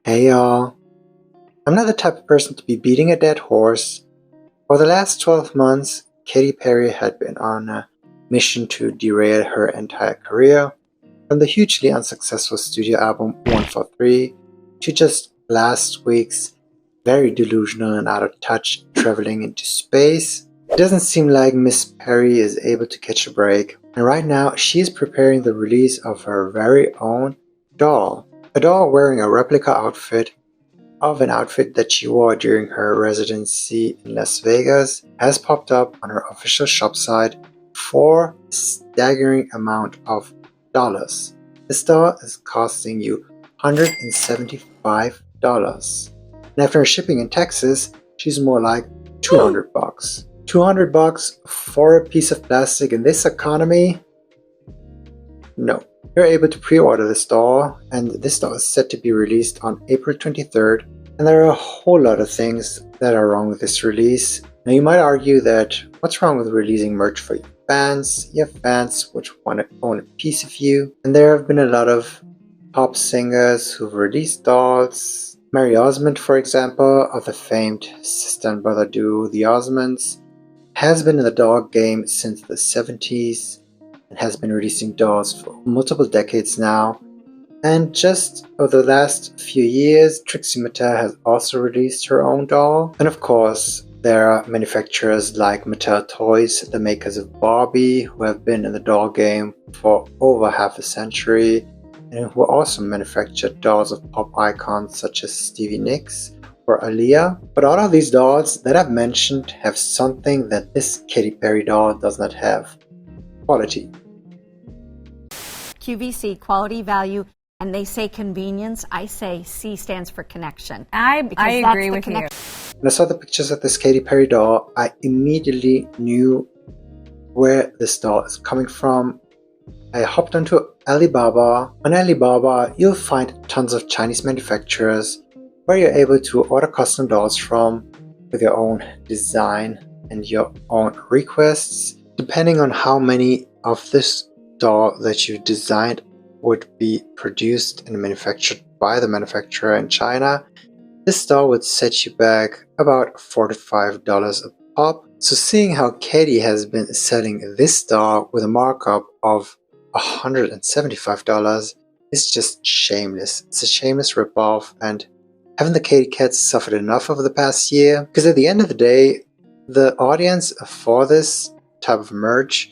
Hey y'all, I'm not the type of person to be beating a dead horse. For the last 12 months, Katy Perry had been on a mission to derail her entire career, from the hugely unsuccessful studio album 143 to just last week's very delusional and out of touch traveling into space. It doesn't seem like Miss Perry is able to catch a break, and right now she is preparing the release of her very own doll. A doll wearing a replica outfit of an outfit that she wore during her residency in Las Vegas has popped up on her official shop site for a staggering amount of dollars. This doll is costing you $175. And after shipping in Texas, she's more like $200. $200 for a piece of plastic in this economy? No. You're able to pre-order this doll, and this doll is set to be released on April 23rd, and there are a whole lot of things that are wrong with this release. Now you might argue that what's wrong with releasing merch for your fans? You have fans which want to own a piece of you, and there have been a lot of pop singers who've released dolls. Mary Osmond, for example, of the famed sister and brother duo The Osmonds, has been in the doll game since the 70s. Has been releasing dolls for multiple decades now, and just over the last few years Trixie Mattel has also released her own doll. And of course there are manufacturers like Mattel Toys, the makers of Barbie, who have been in the doll game for over half a century and who also manufactured dolls of pop icons such as Stevie Nicks or Aaliyah. But all of these dolls that I've mentioned have something that this Katy Perry doll does not have: quality. QVC, quality, value, and they say convenience. I say C stands for connection. I agree with you. When I saw the pictures of this Katy Perry doll, I immediately knew where this doll is coming from. I hopped onto Alibaba. On Alibaba, you'll find tons of Chinese manufacturers where you're able to order custom dolls from with your own design and your own requests. Depending on how many of this doll that you designed would be produced and manufactured by the manufacturer in China, this doll would set you back about $4 to $5 a pop. So seeing how Katy has been selling this doll with a markup of $175 is just shameless. It's a shameless ripoff, and haven't the Katy Cats suffered enough over the past year? Because at the end of the day, the audience for this type of merch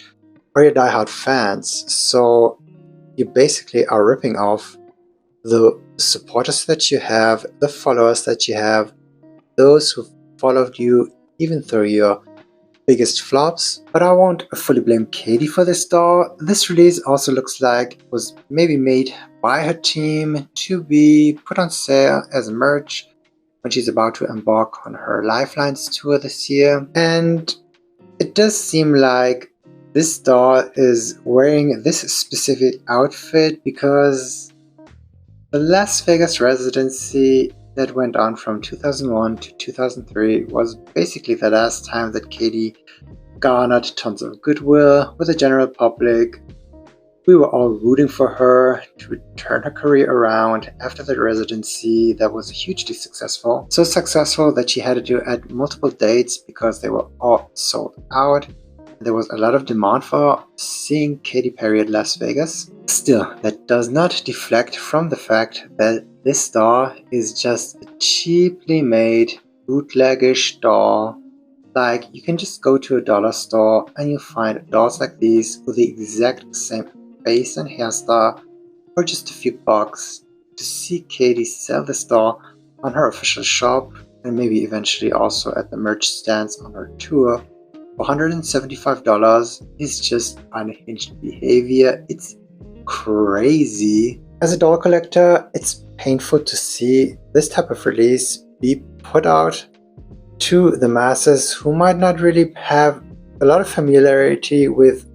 are your diehard fans, so you basically are ripping off the supporters that you have, the followers that you have, those who followed you even through your biggest flops. But I won't fully blame Katy for this doll. This release also looks like it was maybe made by her team to be put on sale as merch when she's about to embark on her Lifelines tour this year. And it does seem like this doll is wearing this specific outfit because the Las Vegas residency that went on from 2001 to 2003 was basically the last time that Katy garnered tons of goodwill with the general public. We were all rooting for her to turn her career around after the residency that was hugely successful. So successful that she had to add multiple dates because they were all sold out. There was a lot of demand for seeing Katy Perry at Las Vegas. Still, that does not deflect from the fact that this doll is just a cheaply made bootleggish doll. Like, you can just go to a dollar store and you'll find dolls like these with the exact same face and hairstyle for just a few bucks. To see Katy sell this doll on her official shop and maybe eventually also at the merch stands on her tour $175 is just unhinged behavior. It's crazy. As a doll collector, it's painful to see this type of release be put out to the masses who might not really have a lot of familiarity with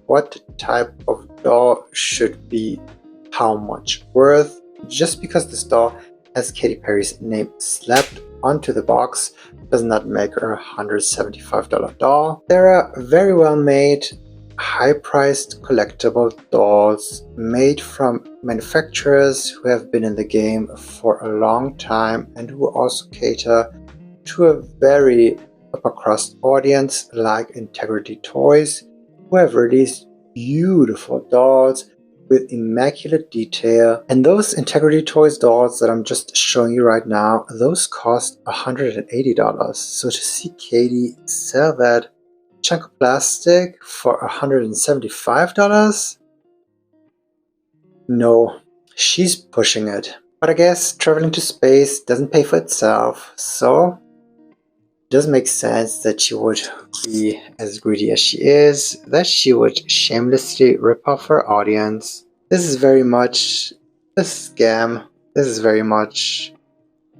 what type of doll should be how much worth. Just because this doll has Katy Perry's name slapped onto the box does not make her a $175 doll. There are very well made high-priced collectible dolls made from manufacturers who have been in the game for a long time and who also cater to a very upper-crust audience like Integrity Toys, who have released beautiful dolls with immaculate detail. And those Integrity Toys dolls that I'm just showing you right now, those cost $180. So to see Katy sell that chunk of plastic for $175? No, she's pushing it. But I guess traveling to space doesn't pay for itself, so it doesn't make sense that she would be as greedy as she is, that she would shamelessly rip off her audience. This is very much a scam. This is very much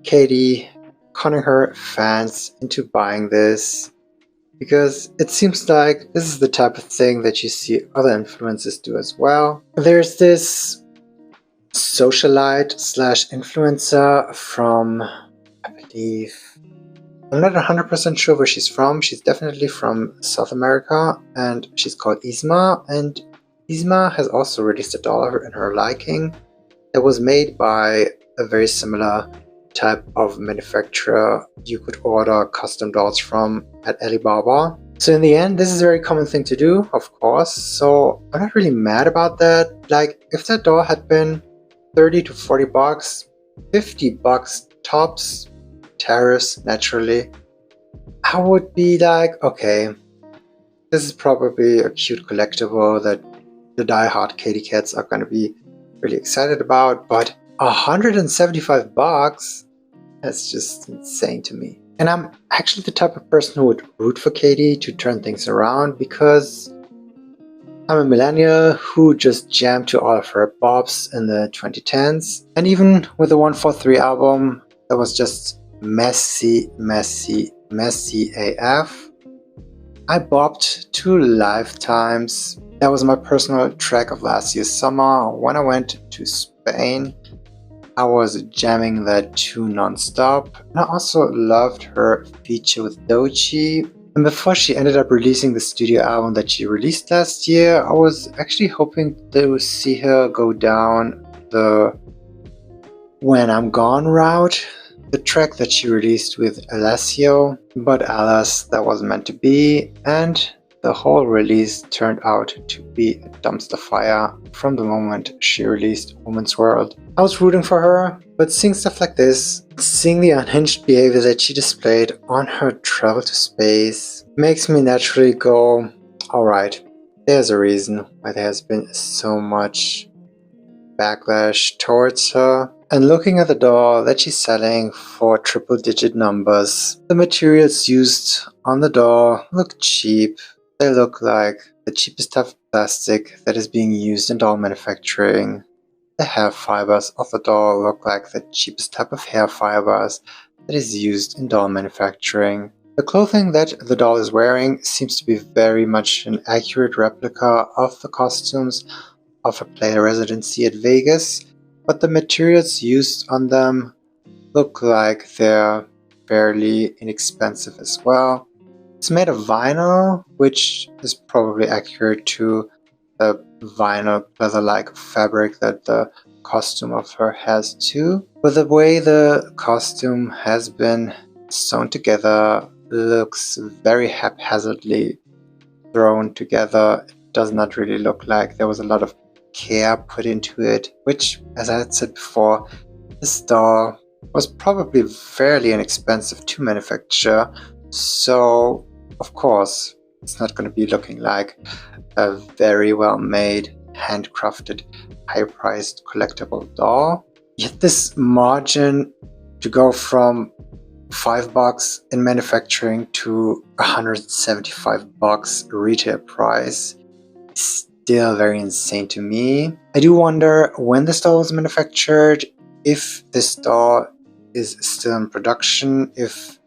Katy conning her fans into buying this. Because it seems like this is the type of thing that you see other influencers do as well. There's this socialite slash influencer from, I believe, I'm not 100% sure where she's from. She's definitely from South America and she's called Isma. And Isma has also released a doll in her liking that was made by a very similar type of manufacturer you could order custom dolls from at Alibaba. So in the end, this is a very common thing to do, of course, so I'm not really mad about that. Like, if that doll had been 30 to 40 bucks, 50 bucks tops, tariffs naturally, I would be like, okay, this is probably a cute collectible that the die-hard Katy cats are going to be really excited about, but 175 bucks? That's just insane to me. And I'm actually the type of person who would root for Katy to turn things around because I'm a millennial who just jammed to all of her bops in the 2010s. And even with the 143 album, that was just messy, messy, messy AF. I bopped 2 lifetimes. That was my personal track of last year's summer. When I went to Spain, I was jamming that tune non-stop. And I also loved her feature with Doechii. And before she ended up releasing the studio album that she released last year, I was actually hoping to see her go down the When I'm Gone route, the track that she released with Alessio. But alas, that wasn't meant to be, and the whole release turned out to be a dumpster fire from the moment she released Woman's World. I was rooting for her, but seeing stuff like this, seeing the unhinged behavior that she displayed on her travel to space, makes me naturally go, alright, there's a reason why there has been so much backlash towards her. And looking at the doll that she's selling for triple-digit numbers, the materials used on the doll look cheap. They look like the cheapest type of plastic that is being used in doll manufacturing. The hair fibers of the doll look like the cheapest type of hair fibers that is used in doll manufacturing. The clothing that the doll is wearing seems to be very much an accurate replica of the costumes of her play residency at Vegas, but the materials used on them look like they're fairly inexpensive as well. It's made of vinyl, which is probably accurate to the vinyl leather-like fabric that the costume of her has too. But the way the costume has been sewn together looks very haphazardly thrown together. It does not really look like there was a lot of care put into it, which, as I had said before, this doll was probably fairly inexpensive to manufacture, so of course it's not going to be looking like a very well made, handcrafted, high-priced collectible doll. Yet this margin to go from $5 in manufacturing to $175 retail price is still very insane to me. I do wonder when this doll was manufactured, if this doll is still in production, if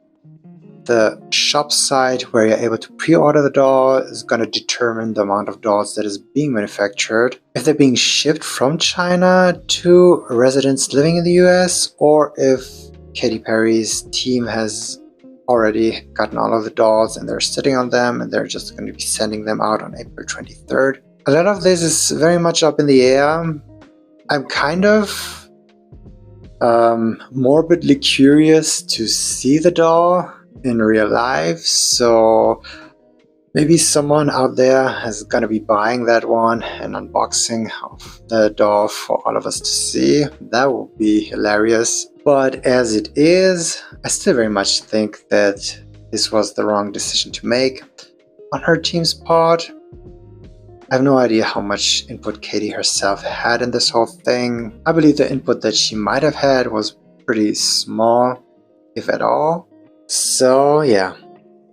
the shop site where you're able to pre-order the doll is going to determine the amount of dolls that is being manufactured, if they're being shipped from China to residents living in the US, or if Katy Perry's team has already gotten all of the dolls and they're sitting on them and they're just going to be sending them out on April 23rd. A lot of this is very much up in the air. I'm kind of morbidly curious to see the doll in real life, so maybe someone out there is gonna be buying that one and unboxing of the doll for all of us to see. That would be hilarious. But as it is, I still very much think that this was the wrong decision to make on her team's part. I have no idea how much input Katy herself had in this whole thing. I believe the input that she might have had was pretty small, if at all. So yeah,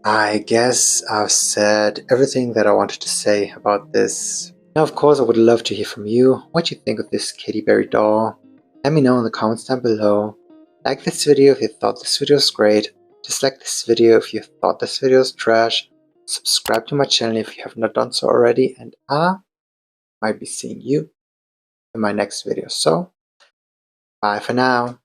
I guess I've said everything that I wanted to say about this. Now of course I would love to hear from you, what you think of this Katy Perry doll. Let me know in the comments down below. Like this video if you thought this video was great. Dislike this video if you thought this video was trash. Subscribe to my channel if you have not done so already, and I might be seeing you in my next video. So, bye for now.